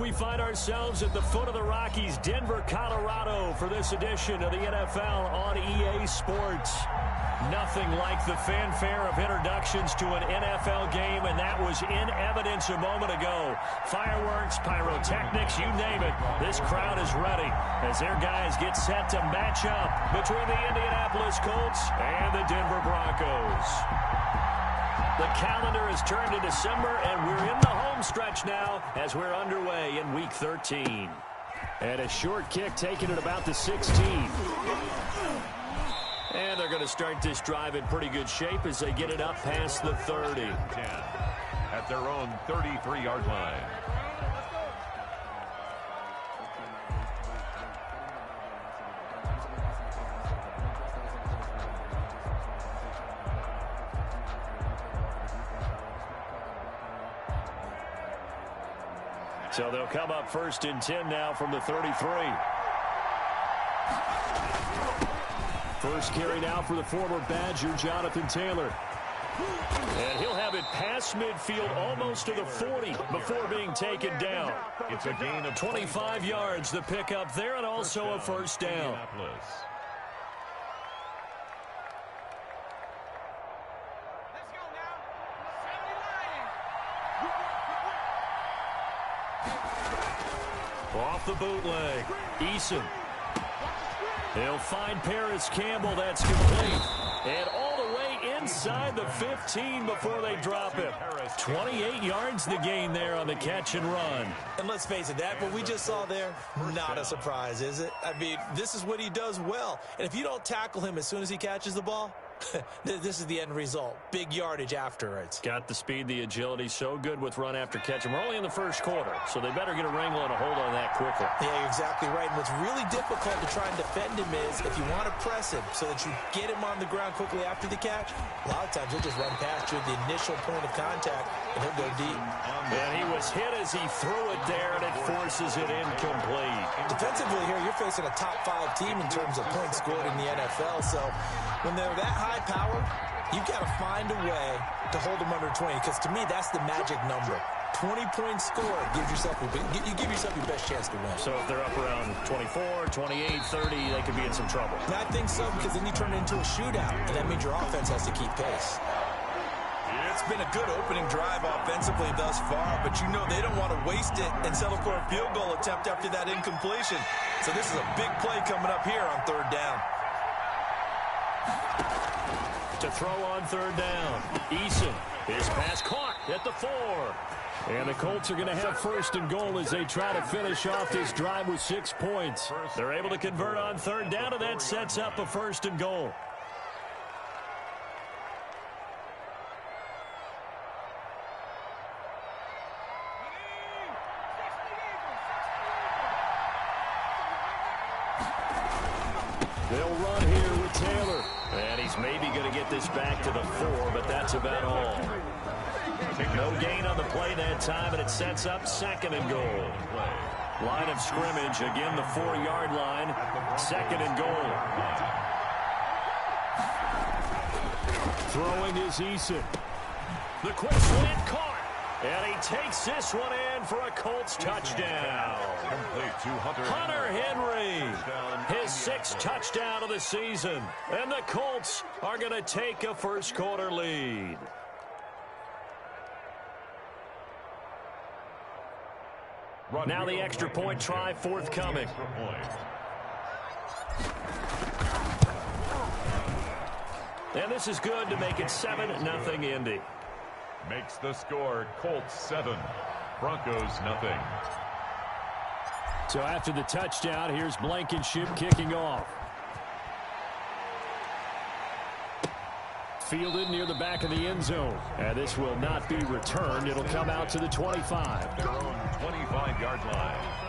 we find ourselves at the foot of the Rockies, Denver, Colorado, for this edition of the NFL on EA Sports. Nothing like the fanfare of introductions to an NFL game, and that was in evidence a moment ago. Fireworks, pyrotechnics, you name it. This crowd is ready as their guys get set to match up between the Indianapolis Colts and the Denver Broncos. The calendar has turned to December, and we're in the home stretch now as we're underway in Week 13. And a short kick taken at about the 16. And they're going to start this drive in pretty good shape as they get it up past the 30. 10 at their own 33-yard line. So they'll come up 1st and 10 now from the 33. First carry now for the former Badger, Jonathan Taylor. And he'll have it past midfield almost to the 40 before being taken down. It's a gain of 25 yards, the pickup there, and also a first down. Off the bootleg, Eason. He'll find Paris Campbell. That's complete. And all the way inside the 15 before they drop him. 28 yards the gain there on the catch and run. And let's face it, that what we just saw there, not a surprise, is it? I mean, this is what he does well. And if you don't tackle him as soon as he catches the ball, this is the end result. Big yardage afterwards. Got the speed, the agility, so good with run after catch. And we're only in the first quarter, so they better get a wrangle and a hold on that quickly. Yeah, you're exactly right. And what's really difficult to try and defend him is if you want to press him so that you get him on the ground quickly after the catch, a lot of times he'll just run past you at the initial point of contact, and he'll go deep. And he was hit as he threw it there, and it forces it incomplete. Defensively here, you're facing a top-5 team in terms of points scored in the NFL, so when they're that high power, you've got to find a way to hold them under 20, because to me, that's the magic number. 20 points scored, you give yourself your best chance to win. So if they're up around 24, 28, 30, they could be in some trouble. And I think so, because then you turn it into a shootout, and that means your offense has to keep pace. It's been a good opening drive offensively thus far, but you know they don't want to waste it and settle for a field goal attempt after that incompletion. So this is a big play coming up here on 3rd down. To throw on 3rd down, Eason. His pass caught at the 4. And the Colts are going to have 1st and goal as they try to finish off this drive with 6 points. They're able to convert on 3rd down, and that sets up a 1st and goal. They'll run here with Taylor. And he's maybe going to get this back to the 4, but that's about all. No gain on the play that time, and it sets up 2nd and goal. Line of scrimmage, again the 4-yard line. 2nd and goal. Throwing is Eason. The quick slant caught. And he takes this one in for a Colts touchdown. Complete to Hunter Henry. His 6th touchdown of the season. And the Colts are going to take a first quarter lead. Now the extra point try forthcoming. And this is good to make it 7-0 Indy. Makes the score Colts 7, Broncos nothing. So after the touchdown, here's Blankenship kicking off. Fielded near the back of the end zone. And this will not be returned. It'll come out to the 25. Their own 25-yard line.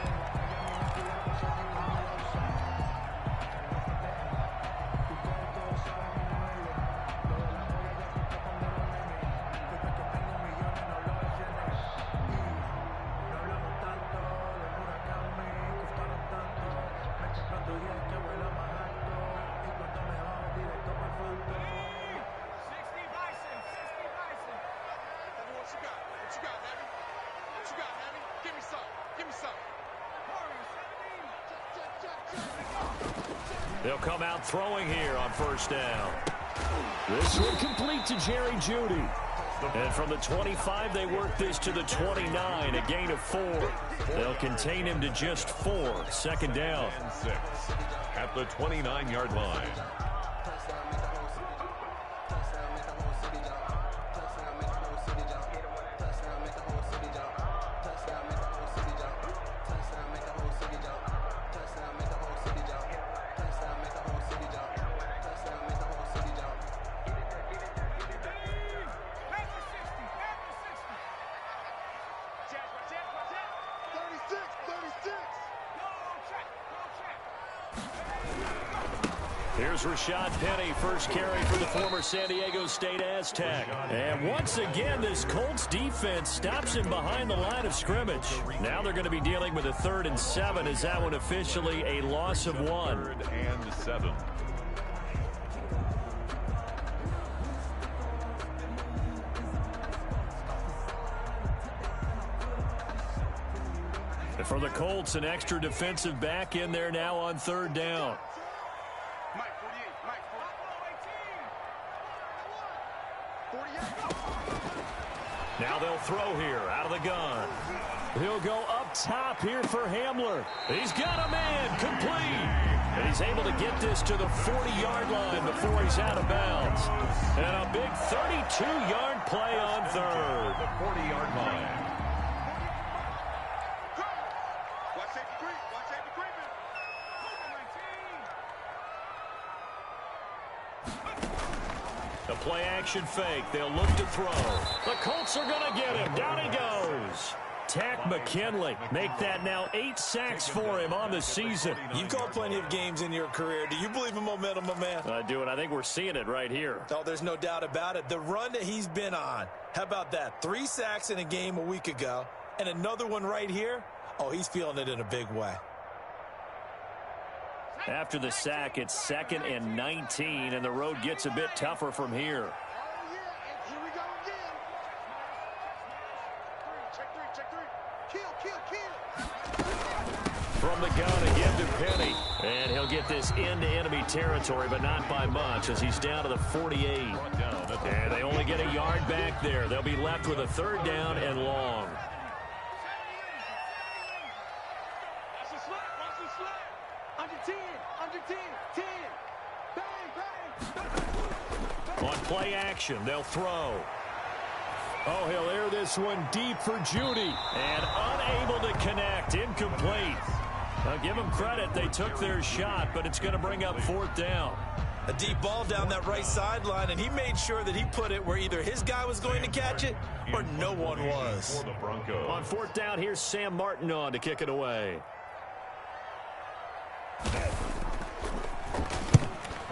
Give me some. They'll come out throwing here on first down. This one complete to Jerry Jeudy. And from the 25, they work this to the 29, a gain of 4. They'll contain him to just 4. Second down. 6 at the 29-yard line. Here's Rashad Penny, first carry for the former San Diego State Aztec. And once again, this Colts defense stops him behind the line of scrimmage. Now they're going to be dealing with a 3rd and 7. Is that one officially a loss of 1? 3rd and 7. For the Colts, an extra defensive back in there now on 3rd down. Now they'll throw here out of the gun. He'll go up top here for Hamler. He's got a man complete. And he's able to get this to the 40-yard line before he's out of bounds. And a big 32-yard play on 3rd. The 40-yard line. The play-action fake. They'll look to throw. The Colts are going to get him. Down he goes. Takk McKinley. Make that now 8 sacks for him on the season. You've called plenty of games in your career. Do you believe in momentum, my man? I do, and I think we're seeing it right here. Oh, there's no doubt about it. The run that he's been on. How about that? 3 sacks in a game a week ago, and another one right here. Oh, he's feeling it in a big way. After the sack, it's 2nd and 19, and the road gets a bit tougher from here. From the gun again to Penny. And he'll get this into enemy territory, but not by much as he's down to the 48. And they only get a yard back there. They'll be left with a 3rd down and long. On play action, they'll throw. Oh, he'll air this one deep for Jeudy. And unable to connect. Incomplete. Now, give them credit. They took their shot, but it's going to bring up 4th down. A deep ball down that right sideline, and he made sure that he put it where either his guy was going to catch it or no one was. On 4th down, here's Sam Martin on to kick it away.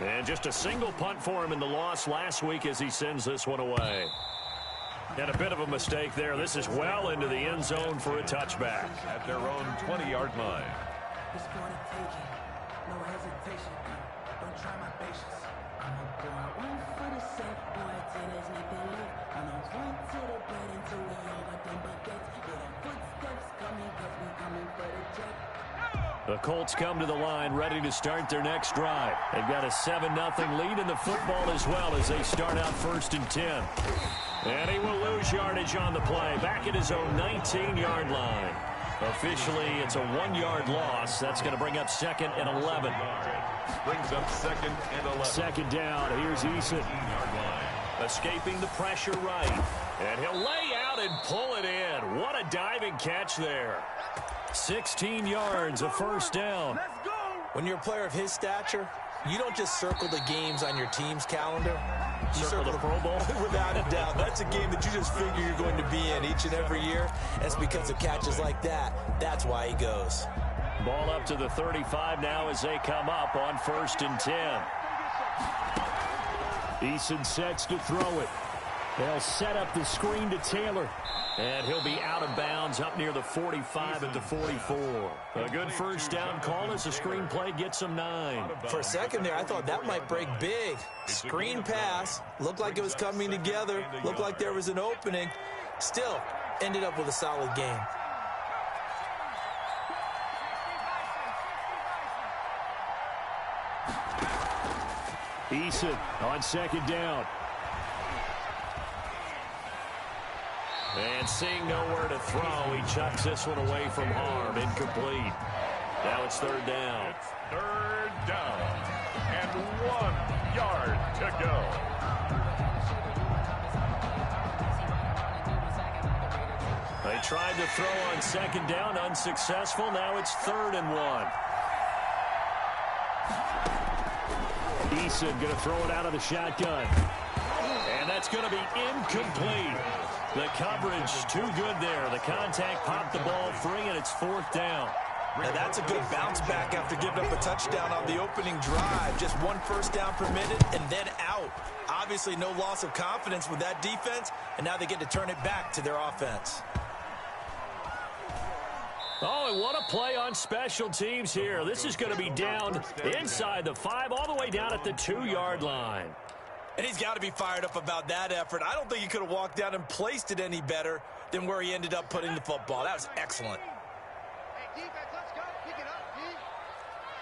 And just a single punt for him in the loss last week as he sends this one away. And a bit of a mistake there. This is well into the end zone for a touchback. At their own 20-yard line. The Colts come to the line ready to start their next drive. They've got a 7-0 lead in the football as well as they start out 1st and 10. And he will lose yardage on the play. Back at his own 19-yard line. Officially, it's a 1-yard loss. That's going to bring up 2nd and 11. Brings up 2nd and 11. 2nd down. Here's Eason. Escaping the pressure right. And he'll lay out and pull it in. What a diving catch there. 16 yards, a 1st down. When you're a player of his stature, you don't just circle the games on your team's calendar. You circle the Pro Bowl? Without a doubt. That's a game that you just figure you're going to be in each and every year. That's because of catches like that. That's why he goes. Ball up to the 35 now as they come up on 1st and 10. Eason sets to throw it. They'll set up the screen to Taylor. And he'll be out of bounds up near the 45 at the 44. A good 1st down call as the screenplay gets him 9. For a second there, I thought that might break big. Screen pass. Looked like it was coming together. Looked like there was an opening. Still, ended up with a solid game. Eason on second down. And seeing nowhere to throw, he chucks this one away from harm. Incomplete. Now it's third down. It's third down. And 1 yard to go. They tried to throw on second down, unsuccessful. Now it's 3rd and 1. Eason going to throw it out of the shotgun. And that's going to be incomplete. The coverage too good there. The contact popped the ball free, and it's 4th down. Now that's a good bounce back after giving up a touchdown on the opening drive. Just 1 first down permitted and then out. Obviously no loss of confidence with that defense, and now they get to turn it back to their offense. Oh, and what a play on special teams here. This is going to be down inside the 5, all the way down at the 2-yard line. And he's got to be fired up about that effort. I don't think he could have walked down and placed it any better than where he ended up putting the football. That was excellent. Hey, defense, let's go. Pick it up, D.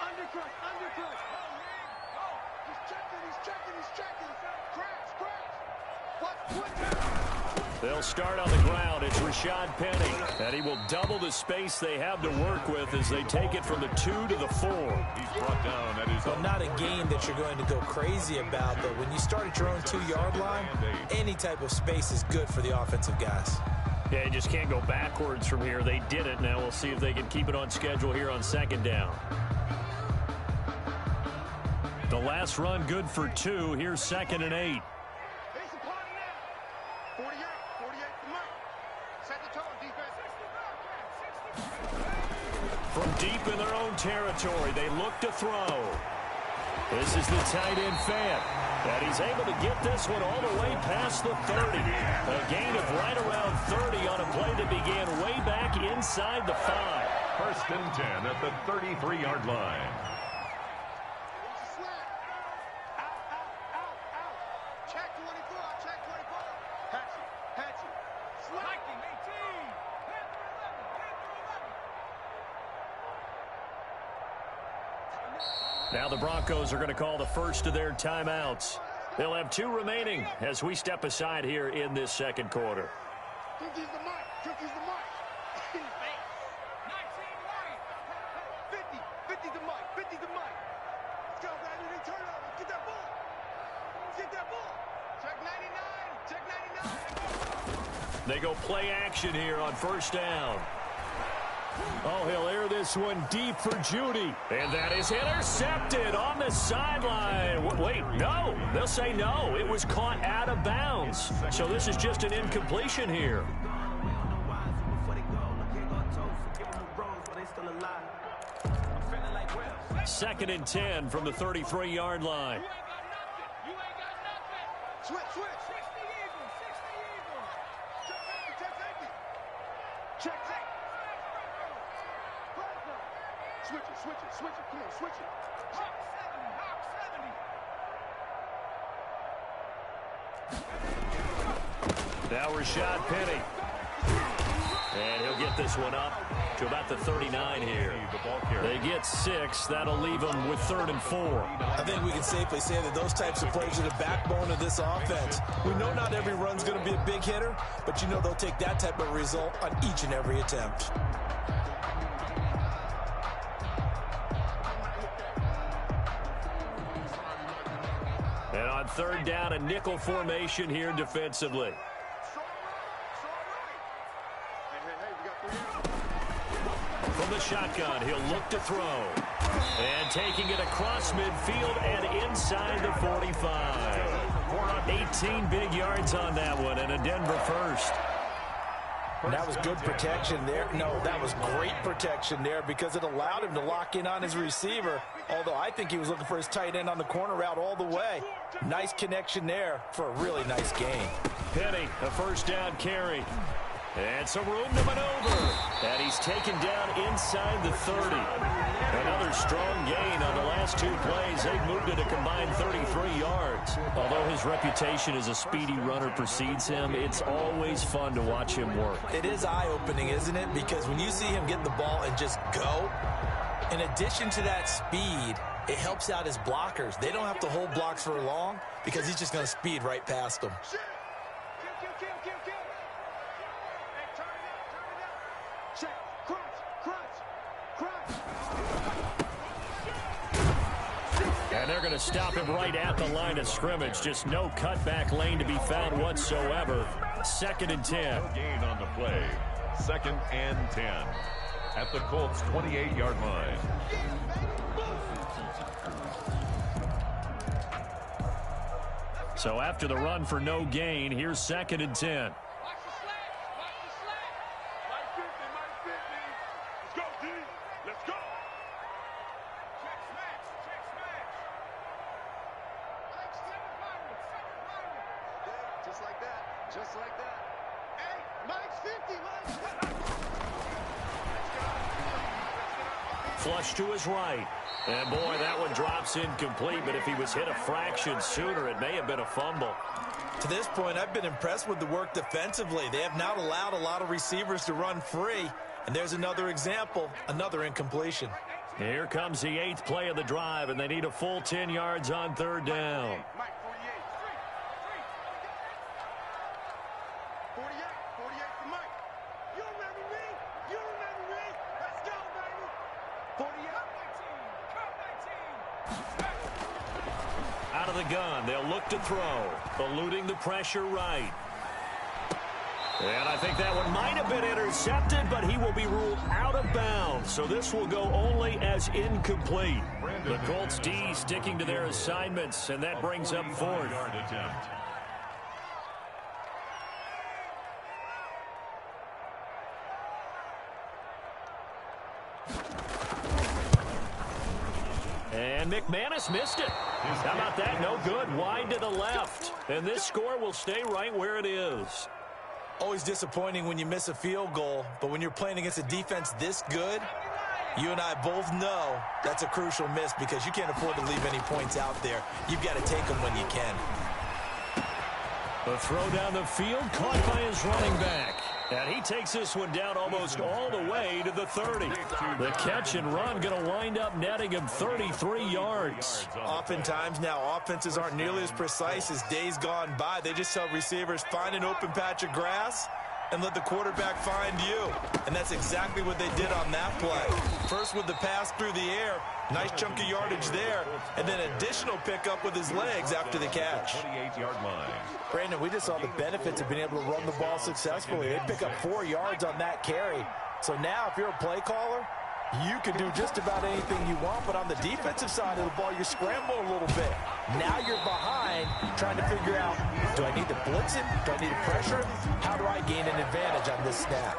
Undercut. Go. He's checking. Crash. They'll start on the ground. It's Rashad Penny. And he will double the space they have to work with as they take it from the 2 to the 4. He's brought down at his Well, not a game that you're going to go crazy about, but when you start at your own 2-yard line, any type of space is good for the offensive guys. Yeah, you just can't go backwards from here. They did it. Now we'll see if they can keep it on schedule here on second down. The last run good for 2. Here's 2nd and 8. From deep in their own territory, they look to throw. This is the tight end Fant. And he's able to get this one all the way past the 30. A gain of right around 30 on a play that began way back inside the 5. 1st and 10 at the 33-yard line. Now the Broncos are going to call the first of their timeouts. They'll have 2 remaining as we step aside here in this second quarter. Cookie's the mic. 50's the mic. Let's go, Brandon. Turn it over. Get that ball. Check 99. They go play action here on first down. Oh, he'll air this one deep for Judy. And that is intercepted on the sideline. Wait, no. They'll say no. It was caught out of bounds. So this is just an incompletion here. 2nd and 10 from the 33-yard line. Switch. Check. Switch it. Come on, switch it. Hawk 70. Now Rashad Penny. And he'll get this one up to about the 39 here. They get 6. That'll leave them with 3rd and 4. I think we can safely say that those types of plays are the backbone of this offense. We know not every run's going to be a big hitter, but you know they'll take that type of result on each and every attempt. And on 3rd down, a nickel formation here defensively. From the shotgun, he'll look to throw. And taking it across midfield and inside the 45. 18 big yards on that one, and a Denver first. That was good protection there. No, that was great protection there because it allowed him to lock in on his receiver, although I think he was looking for his tight end on the corner route all the way. Nice connection there for a really nice gain. Penny, a first down carry. And some room to maneuver. And he's taken down inside the 30. Another strong gain on the last 2 plays. They've moved it a combined 33 yards. Although his reputation as a speedy runner precedes him, it's always fun to watch him work. It is eye-opening, isn't it? Because when you see him get the ball and just go, in addition to that speed, it helps out his blockers. They don't have to hold blocks for long because he's just going to speed right past them. And they're going to stop him right at the line of scrimmage. Just no cutback lane to be found whatsoever. 2nd and 10. No gain on the play. 2nd and 10. At the Colts' 28-yard line. So after the run for no gain, here's 2nd and 10. Just like that. Hey, Mike's 50, Mike's 50. Flush to his right. And boy, that one drops incomplete, but if he was hit a fraction sooner, it may have been a fumble. To this point, I've been impressed with the work defensively. They have not allowed a lot of receivers to run free. And there's another example, another incompletion. Here comes the 8th play of the drive, and they need a full 10 yards on 3rd down. 48 for Mike. You remember me? You remember me? Let's go, baby. 48. Out of the gun, they'll look to throw. Eluding the pressure right. And I think that one might have been intercepted, but he will be ruled out of bounds. So this will go only as incomplete. The Colts D sticking to their assignments, and that brings up 4th. Yard attempt. And McManus missed it. How about that? No good. Wide to the left. And this score will stay right where it is. Always disappointing when you miss a field goal, but when you're playing against a defense this good, you and I both know that's a crucial miss because you can't afford to leave any points out there. You've got to take them when you can. The throw down the field caught by his running back. And he takes this one down almost all the way to the 30. The catch and run going to wind up netting him 33 yards. Oftentimes now offenses aren't nearly as precise as days gone by. They just tell receivers, find an open patch of grass and let the quarterback find you. And that's exactly what they did on that play. First with the pass through the air, nice chunk of yardage there, and then additional pickup with his legs after the catch. 28-yard line. Brandon, we just saw the benefits of being able to run the ball successfully. They pick up 4 yards on that carry. So now if you're a play caller, you can do just about anything you want, but on the defensive side of the ball, you scramble a little bit. Now you're behind trying to figure out, do I need to blitz him? Do I need to pressure him? How do I gain an advantage on this snap?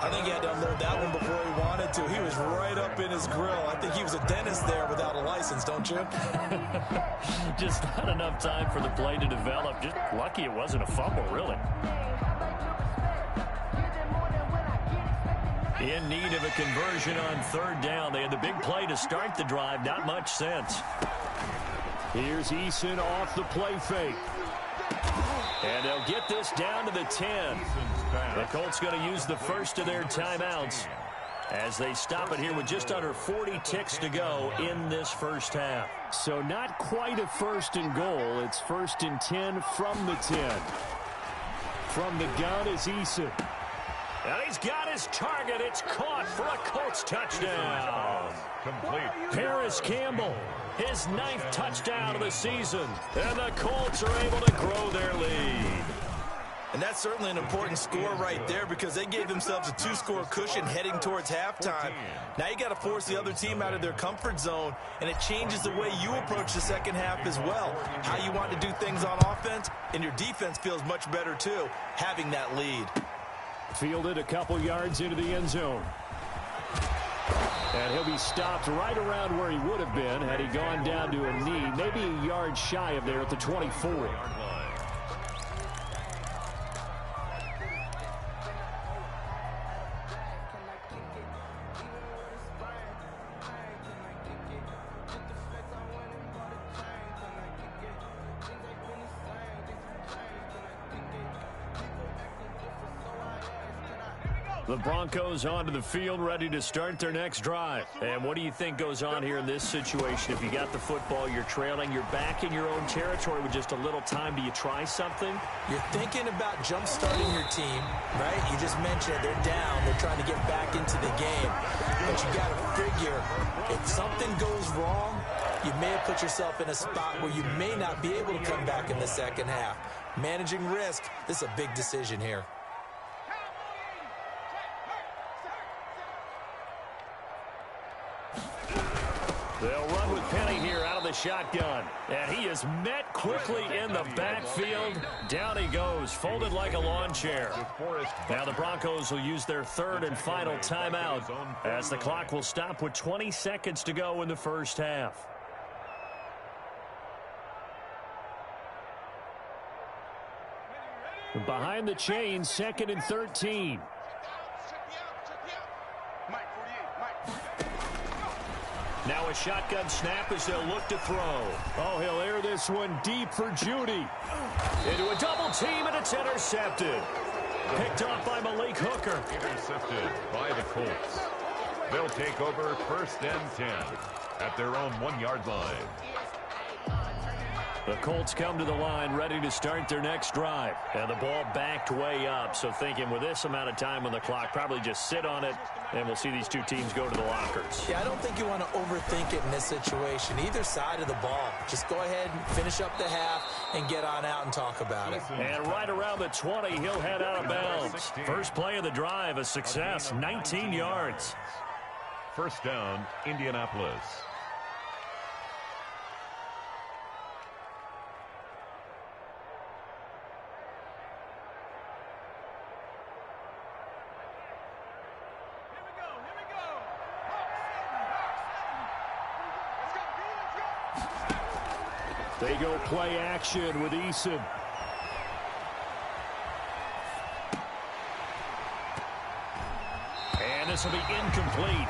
I think he had to unload that one before he wanted to. He was right up in his grill. I think he was a dentist there without a license, don't you? Just not enough time for the play to develop. Just lucky it wasn't a fumble, really. In need of a conversion on 3rd down. They had the big play to start the drive. Not much sense. Here's Eason off the play fake. And they'll get this down to the 10. The Colts going to use the first of their timeouts as they stop it here with just under 40 ticks to go in this first half. So not quite a 1st and goal. It's 1st and 10 from the 10. From the gun is Eason. And he's got his target. It's caught for a Colts touchdown. Complete. Paris Campbell, his 9th touchdown of the season. And the Colts are able to grow their lead. And that's certainly an important score right there because they gave themselves a 2-score cushion heading towards halftime. Now you got to force the other team out of their comfort zone, and it changes the way you approach the second half as well. How you want to do things on offense, and your defense feels much better too, having that lead. Fielded a couple yards into the end zone. And he'll be stopped right around where he would have been had he gone down to a knee, maybe a yard shy of there at the 24. The Broncos onto the field, ready to start their next drive. And what do you think goes on here in this situation? If you got the football, you're trailing, you're back in your own territory with just a little time. Do you try something? You're thinking about jump-starting your team, right? You just mentioned it. They're down. They're trying to get back into the game. But you got to figure, if something goes wrong, you may have put yourself in a spot where you may not be able to come back in the second half. Managing risk, this is a big decision here. They'll run with Penny here out of the shotgun. And he is met quickly in the backfield. Down he goes, folded like a lawn chair. Now the Broncos will use their third and final timeout as the clock will stop with 20 seconds to go in the first half. Behind the chains, 2nd and 13. Now a shotgun snap as they'll look to throw. Oh, he'll air this one deep for Judy. Into a double team, and it's intercepted. Picked off by Malik Hooker. Intercepted by the Colts. They'll take over 1st and 10 at their own 1-yard line. The Colts come to the line ready to start their next drive. And the ball backed way up. So thinking with this amount of time on the clock, probably just sit on it, and we'll see these two teams go to the lockers. Yeah, I don't think you want to overthink it in this situation. Either side of the ball. Just go ahead and finish up the half and get on out and talk about it. And right around the 20, he'll head out of bounds. First play of the drive, a success, 19 yards. 1st down, Indianapolis. They go play action with Eason. And this will be incomplete.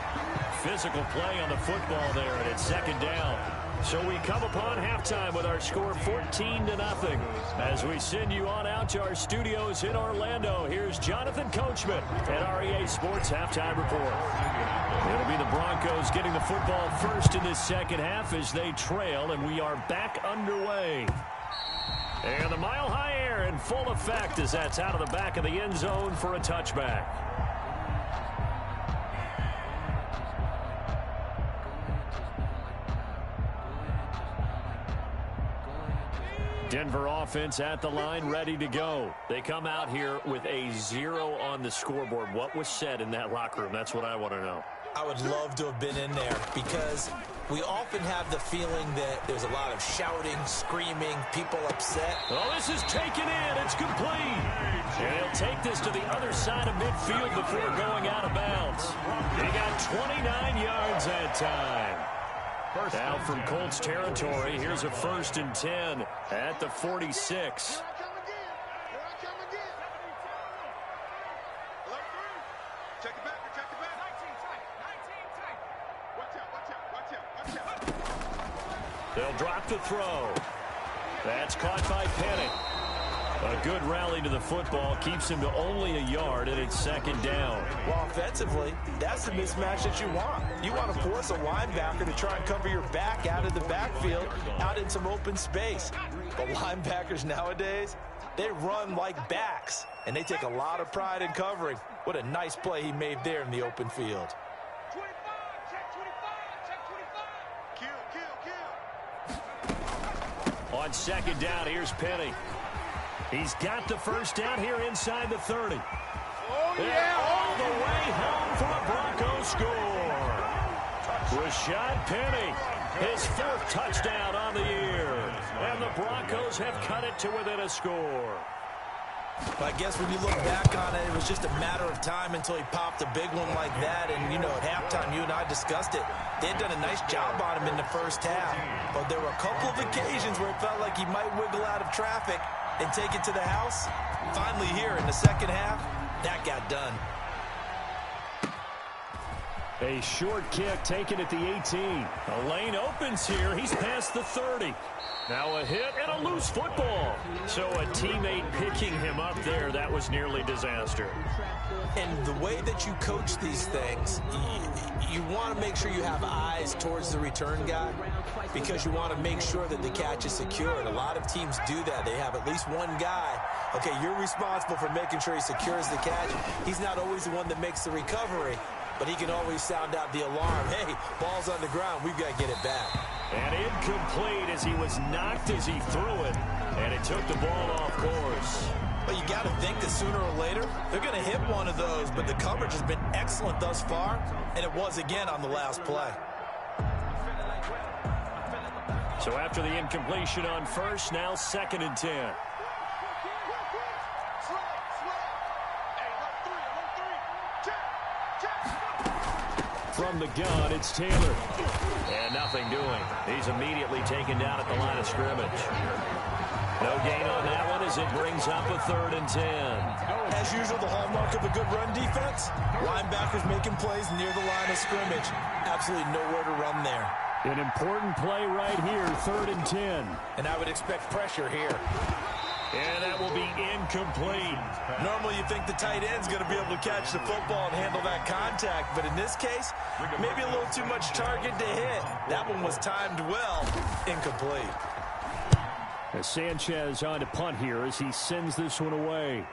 Physical play on the football there, and it's 2nd down. So we come upon halftime with our score 14-0. As we send you on out to our studios in Orlando, here's Jonathan Coachman at REA Sports Halftime Report. It'll be the Broncos getting the football first in this second half as they trail, and we are back underway. And the mile-high air in full effect as that's out of the back of the end zone for a touchback. Denver offense at the line, ready to go. They come out here with a 0 on the scoreboard. What was said in that locker room? That's what I want to know. I would love to have been in there because we often have the feeling that there's a lot of shouting, screaming, people upset. Oh, this is taken in. It's complete. And he'll take this to the other side of midfield before going out of bounds. He got 29 yards that time. Now from Colts territory, here's a 1st and 10 at the 46. They'll drop the throw. That's caught by Penny. A good rally to the football keeps him to only a yard, and it's 2nd down. Well, offensively, that's the mismatch that you want. You want to force a linebacker to try and cover your back out of the backfield, out in some open space. But linebackers nowadays, they run like backs, and they take a lot of pride in covering. What a nice play he made there in the open field. 25, check 25, check 25. Kill. On 2nd down, here's Penny. He's got the 1st down here inside the 30. Oh, yeah. All the way home for a Broncos score. Rashad Penny, his 4th touchdown on the year. And the Broncos have cut it to within a score. But I guess when you look back on it, it was just a matter of time until he popped a big one like that. And, you know, at halftime, you and I discussed it. They had done a nice job on him in the first half. But there were a couple of occasions where it felt like he might wiggle out of traffic and take it to the house. Finally here in the second half, that got done. A short kick taken at the 18. A lane opens here. He's past the 30. Now a hit and a loose football. So a teammate picking him up there, that was nearly disaster. And the way that you coach these things, you want to make sure you have eyes towards the return guy because you want to make sure that the catch is secure. And a lot of teams do that. They have at least one guy. Okay, you're responsible for making sure he secures the catch. He's not always the one that makes the recovery, but he can always sound out the alarm. Hey, ball's on the ground. We've got to get it back. And incomplete as he was knocked as he threw it. And it took the ball off course. But you got to think that sooner or later, they're going to hit one of those. But the coverage has been excellent thus far, and it was again on the last play. So after the incompletion on first, now 2nd and 10. From the gun, it's Taylor. And nothing doing. He's immediately taken down at the line of scrimmage. No gain on that one as it brings up a 3rd and 10. As usual, the hallmark of a good run defense, linebackers making plays near the line of scrimmage. Absolutely nowhere to run there. An important play right here, 3rd and 10. And I would expect pressure here. And that will be incomplete. Normally you think the tight end's going to be able to catch the football and handle that contact, but in this case, maybe a little too much target to hit. That one was timed well. Incomplete. As Sanchez on to punt here as he sends this one away.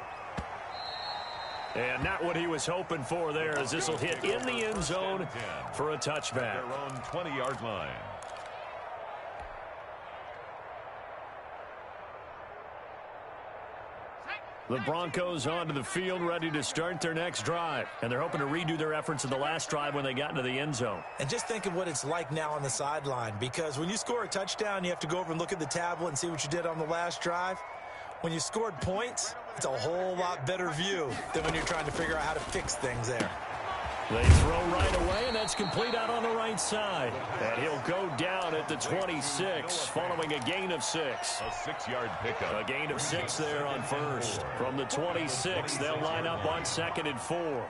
And not what he was hoping for there as this will hit in the end zone for a touchback. Their own 20-yard line. The Broncos onto the field ready to start their next drive. And they're hoping to redo their efforts in the last drive when they got into the end zone. And just think of what it's like now on the sideline, because when you score a touchdown, you have to go over and look at the tablet and see what you did on the last drive. When you scored points, it's a whole lot better view than when you're trying to figure out how to fix things there. They throw right away, and that's complete out on the right side. And he'll go down at the 26 following a gain of 6. A 6-yard pickup. A gain of 6 there on first. From the 26, they'll line up on 2nd and 4.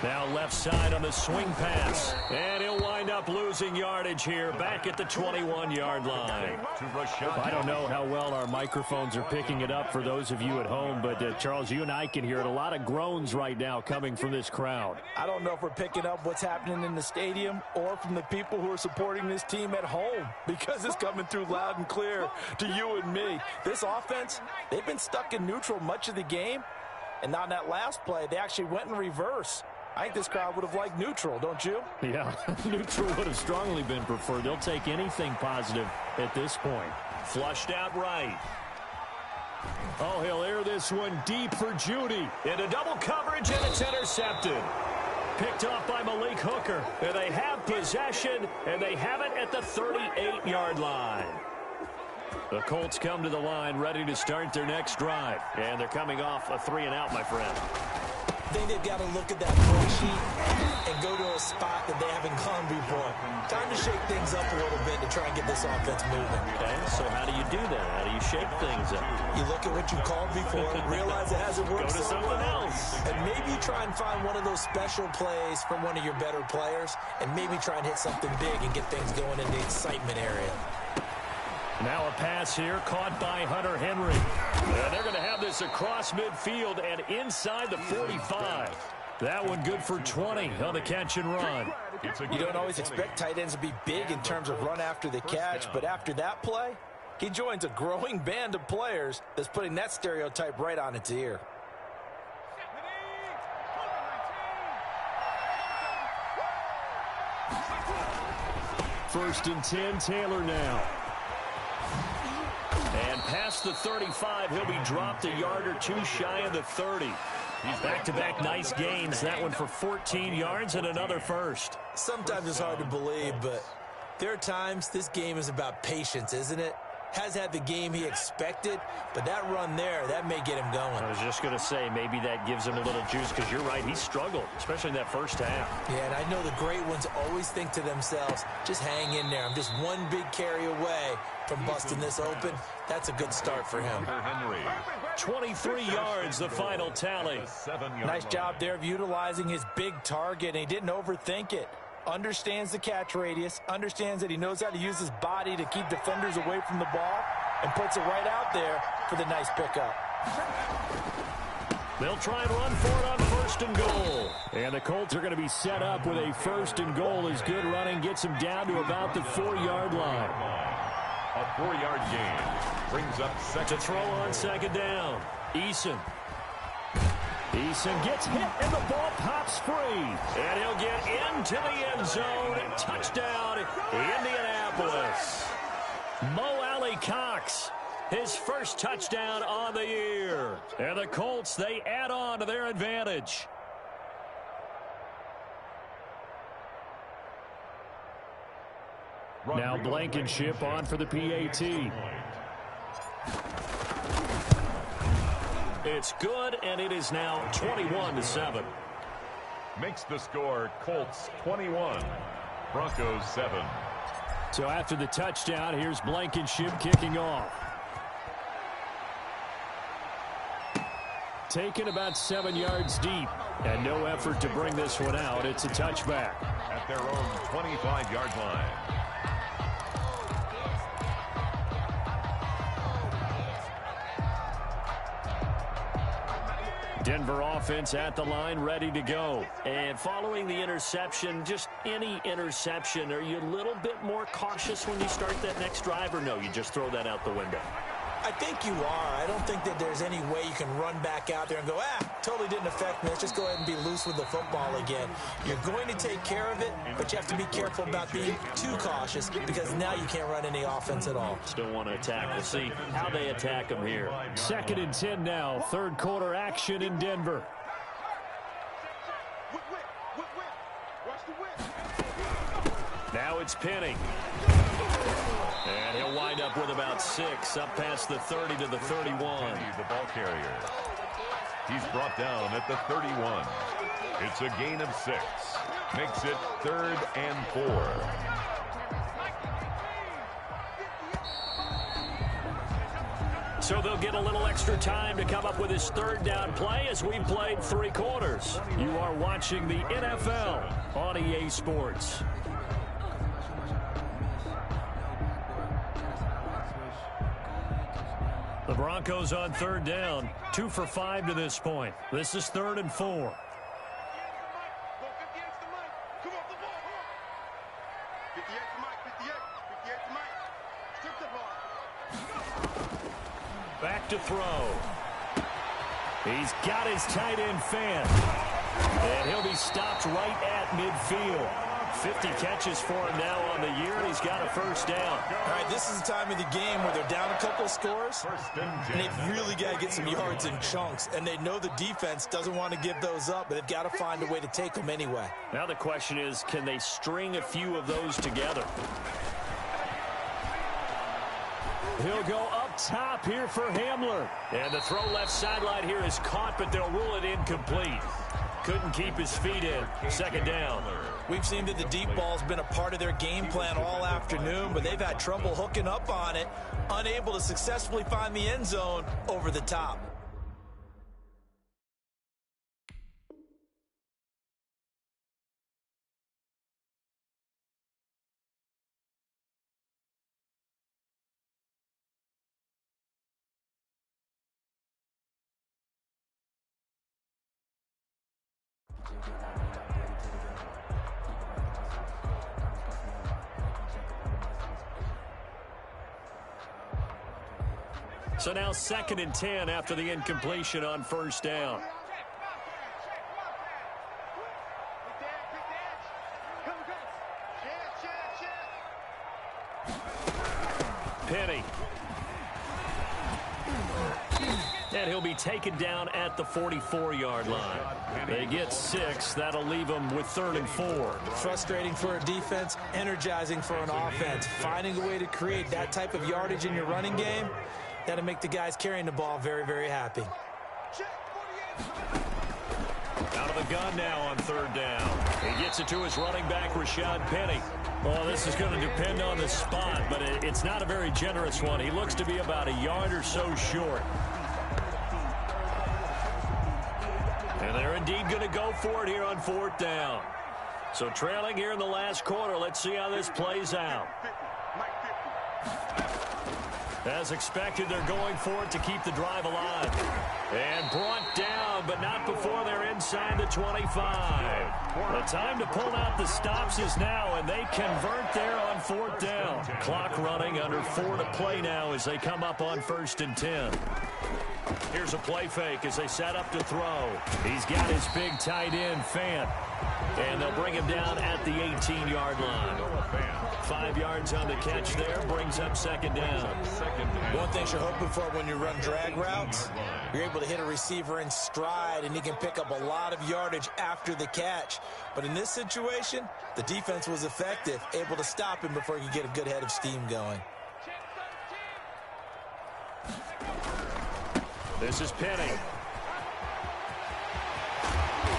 Now left side on the swing pass. And he'll wind up losing yardage here back at the 21-yard line. I don't know how well our microphones are picking it up for those of you at home, but Charles, you and I can hear it. A lot of groans right now coming from this crowd. I don't know if we're picking up what's happening in the stadium or from the people who are supporting this team at home, because it's coming through loud and clear to you and me. This offense, they've been stuck in neutral much of the game, and on that last play, they actually went in reverse. I think this crowd would have liked neutral, don't you? Yeah, neutral would have strongly been preferred. They'll take anything positive at this point. Flushed out right. Oh, he'll air this one deep for Judy. Into double coverage, and it's intercepted. Picked off by Malik Hooker. And they have possession, and they have it at the 38-yard line. The Colts come to the line ready to start their next drive. And they're coming off a 3-and-out, my friend. I think they've got to look at that play sheet and go to a spot that they haven't gone before. Time to shake things up a little bit to try and get this offense moving. Okay, so how do you do that? How do you shake things up? You look at what you called before, realize it hasn't worked Go to so something well, else. and maybe you try and find one of those special plays from one of your better players, and maybe try and hit something big and get things going in the excitement area. Now a pass here caught by Hunter Henry. And they're going to have this across midfield and inside the 45. That one good for 20 on the catch and run. You don't always expect tight ends to be big in terms of run after the catch, but after that play, he joins a growing band of players that's putting that stereotype right on its ear. First and 10, Taylor now. And past the 35, he'll be dropped a yard or two shy of the 30. Back-to-back nice gains. That one for 14 yards and another first. Sometimes it's hard to believe, but there are times this game is about patience, isn't it? has had the game he expected, but that run there, that may get him going. I was just going to say, maybe that gives him a little juice, because you're right, he struggled, especially in that first half. Yeah, and I know the great ones always think to themselves, just hang in there. I'm just one big carry away from busting this open. That's a good start for him. 23 yards, the final tally. Nice job there of utilizing his big target, and he didn't overthink it. Understands the catch radius, understands that he knows how to use his body to keep defenders away from the ball, and puts it right out there for the nice pickup. They'll try and run for it on first and goal. And the Colts are going to be set up with a first and goal as good running gets them down to about the 4-yard line. A 4-yard gain brings up second. To throw on second down. Eason gets hit, and the ball pops free. And he'll get into the end zone. Touchdown, Indianapolis. Mo Alley-Cox, his first touchdown on the year. And the Colts, they add on to their advantage. Now Blankenship on for the PAT. It's good, and it is now 21-7. Makes the score Colts 21, Broncos 7. So after the touchdown, here's Blankenship kicking off. Taken about 7 yards deep, and no effort to bring this one out. It's a touchback. At their own 25-yard line. Denver offense at the line, ready to go. And following the interception, just any interception, are you a little bit more cautious when you start that next drive, or no, you just throw that out the window? I think you are. I don't think that there's any way you can run back out there and go, totally didn't affect me. Let's just go ahead and be loose with the football again. You're going to take care of it, but you have to be careful about being too cautious, because now you can't run any offense at all. Still want to attack. We'll see how they attack them here. 2nd and 10 now. Third quarter action in Denver. Now it's Penny. And he'll wind up with about 6, up past the 30 to the 31. The ball carrier. He's brought down at the 31. It's a gain of 6. Makes it 3rd and 4. So they'll get a little extra time to come up with his 3rd down play as we've played 3 quarters. You are watching the NFL on EA Sports. The Broncos on 3rd down, 2 for 5 to this point. This is 3rd and 4. Back to throw. He's got his tight end fan. And he'll be stopped right at midfield. 50 catches for him now on the year, and he's got a first down. All right, this is the time of the game where they're down a couple of scores, and they've really got to get some yards in chunks, and they know the defense doesn't want to give those up, but they've got to find a way to take them anyway. Now the question is, can they string a few of those together? He'll go up top here for Hamler. And the throw left sideline here is caught, but they'll rule it incomplete. Couldn't keep his feet in. 2nd down. We've seen that the deep ball's been a part of their game plan all afternoon, but they've had trouble hooking up on it, unable to successfully find the end zone over the top. So now 2nd and 10 after the incompletion on 1st down. Penny. And he'll be taken down at the 44-yard line. They get 6. That'll leave them with 3rd and 4. Frustrating for a defense, energizing for an offense. Finding a way to create that type of yardage in your running game, that'll make the guys carrying the ball very, very happy. Out of the gun now on 3rd down. He gets it to his running back, Rashad Penny. Well, this is going to depend on the spot, but it's not a very generous one. He looks to be about a yard or so short. And they're indeed going to go for it here on 4th down. So trailing here in the last quarter. Let's see how this plays out. As expected, they're going for it to keep the drive alive. And brought down, but not before they're inside the 25. The time to pull out the stops is now, and they convert there on 4th down. Clock running, under 4 to play now as they come up on 1st and 10. Here's a play fake as they set up to throw. He's got his big tight end, Fant. And they'll bring him down at the 18-yard line. 5 yards on the catch there, brings up 2nd down. One thing you're hoping for when you run drag routes, you're able to hit a receiver in stride, and he can pick up a lot of yardage after the catch. But in this situation, the defense was effective, able to stop him before he could get a good head of steam going. This is Penny.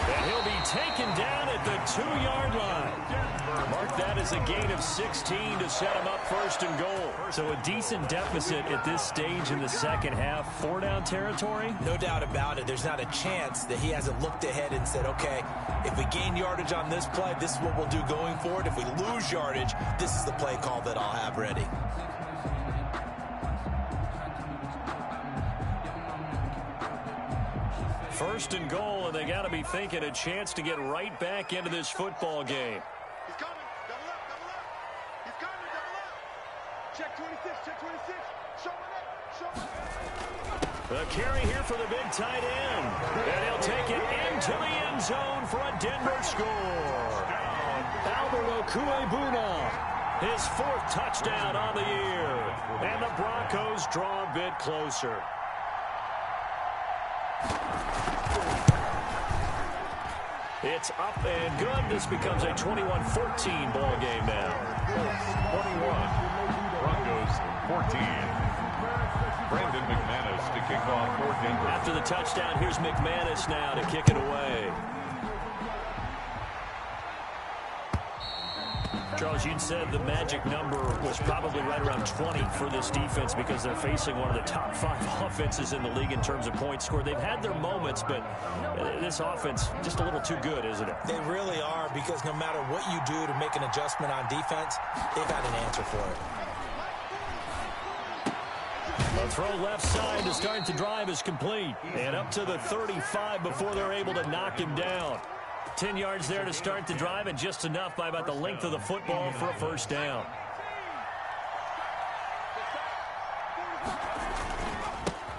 And he'll be taken down at the 2-yard line. Mark that as a gain of 16 to set him up 1st and goal. So a decent deficit at this stage in the second half. 4-down territory? No doubt about it. There's not a chance that he hasn't looked ahead and said, okay, if we gain yardage on this play, this is what we'll do going forward. If we lose yardage, this is the play call that I'll have ready. First and goal, and they got to be thinking a chance to get right back into this football game. He's coming. Double up, double up. He's coming, double up. Check 26, check 26. Show him that, show him that. The carry here for the big tight end. And he'll take it into the end zone for a Denver score. Albert Okuebuna, his 4th touchdown on the year. And the Broncos draw a bit closer. It's up and good. This becomes a 21-14 ball game now. 21. Broncos 14. Brandon McManus to kick off for Denver. After the touchdown, here's McManus now to kick it away. Charles, you'd said the magic number was probably right around 20 for this defense because they're facing one of the top 5 offenses in the league in terms of points scored. They've had their moments, but this offense just a little too good, isn't it? They really are, because no matter what you do to make an adjustment on defense, they've got an answer for it. The throw left side to start the drive is complete. And up to the 35 before they're able to knock him down. 10 yards there to start the drive, and just enough by about the length of the football for a 1st down.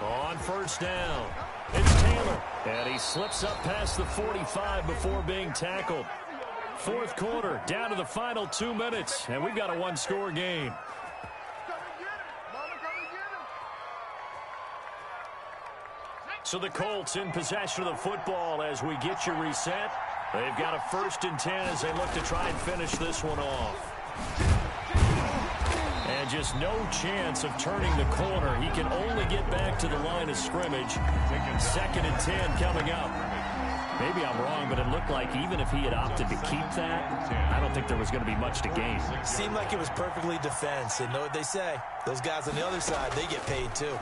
On 1st down, it's Taylor. And he slips up past the 45 before being tackled. 4th quarter, down to the final 2 minutes, and we've got a 1-score game. So the Colts in possession of the football as we get you reset. They've got a 1st and 10 as they look to try and finish this one off. And just no chance of turning the corner. He can only get back to the line of scrimmage. 2nd and 10 coming up. Maybe I'm wrong, but it looked like even if he had opted to keep that, I don't think there was going to be much to gain. Seemed like it was perfectly defense. And know what they say? Those guys on the other side, they get paid too.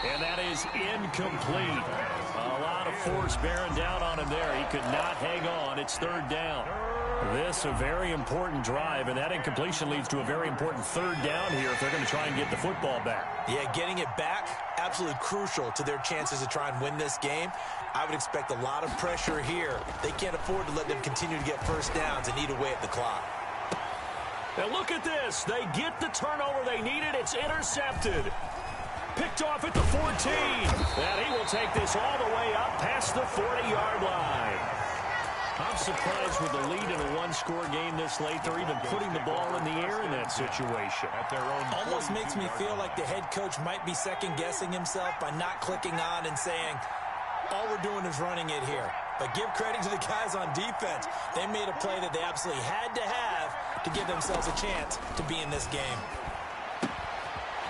And that is incomplete. A lot of force bearing down on him there. He could not hang on. It's 3rd down. This a very important drive, and that incompletion leads to a very important 3rd down here if they're going to try and get the football back. Yeah, getting it back, absolutely crucial to their chances to try and win this game. I would expect a lot of pressure here. They can't afford to let them continue to get 1st downs and eat away at the clock. Now look at this. They get the turnover they needed. It's intercepted. Picked off at the 14. And he will take this all the way up past the 40-yard line. I'm surprised with the lead in a one-score game this late. They're even putting the ball in the air in that situation. At their own almost makes me feel like the head coach might be second-guessing himself by not clicking on and saying, all we're doing is running it here. But give credit to the guys on defense. They made a play that they absolutely had to have to give themselves a chance to be in this game.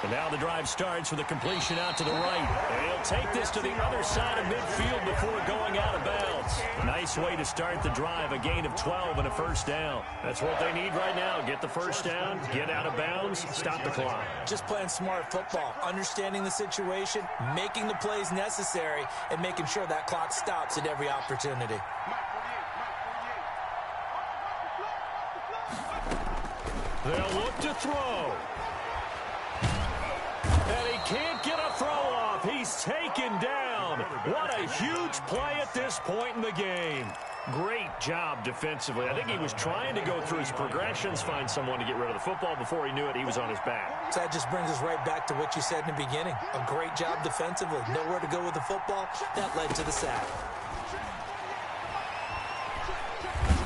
And now the drive starts with a completion out to the right. And he'll take this to the other side of midfield before going out of bounds. Nice way to start the drive, a gain of 12 and a first down. That's what they need right now. Get the first down, get out of bounds, stop the clock. Just playing smart football, understanding the situation, making the plays necessary, and making sure that clock stops at every opportunity. They'll look to throw. And he can't get a throw off. He's taken down. What a huge play at this point in the game. Great job defensively. I think he was trying to go through his progressions, find someone to get rid of the football. Before he knew it, he was on his back. So that just brings us right back to what you said in the beginning. A great job defensively. Nowhere to go with the football. That led to the sack.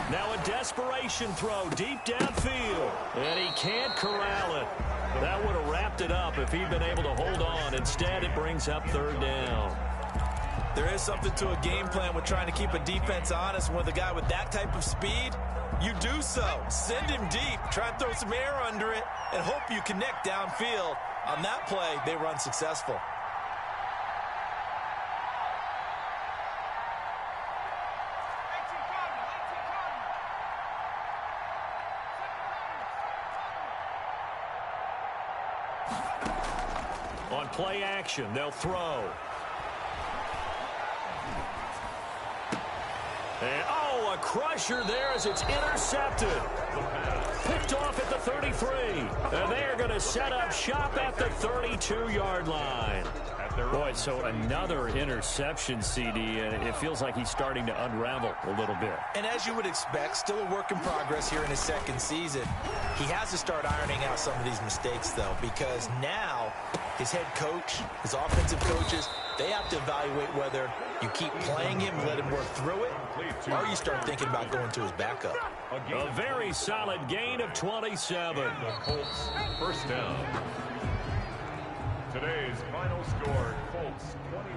Now a desperation throw deep downfield. And he can't corral it. That would have wrapped it up if he'd been able to hold on. Instead, it brings up third down. There is something to a game plan with trying to keep a defense honest. With a guy with that type of speed, you do so. Send him deep. Try and throw some air under it and hope you connect downfield. On that play, they run successful. On play action, they'll throw. And, oh, a crusher there as it's intercepted. Picked off at the 33. And they're going to set up shop at the 32-yard line. Boy, so another interception, CD, and it feels like he's starting to unravel a little bit. And as you would expect, still a work in progress here in his second season. He has to start ironing out some of these mistakes, though, because now his head coach, his offensive coaches, they have to evaluate whether you keep playing him, let him work through it, or you start thinking about going to his backup. A very solid gain of 27. The Colts first down. Today's final score, Colts 21,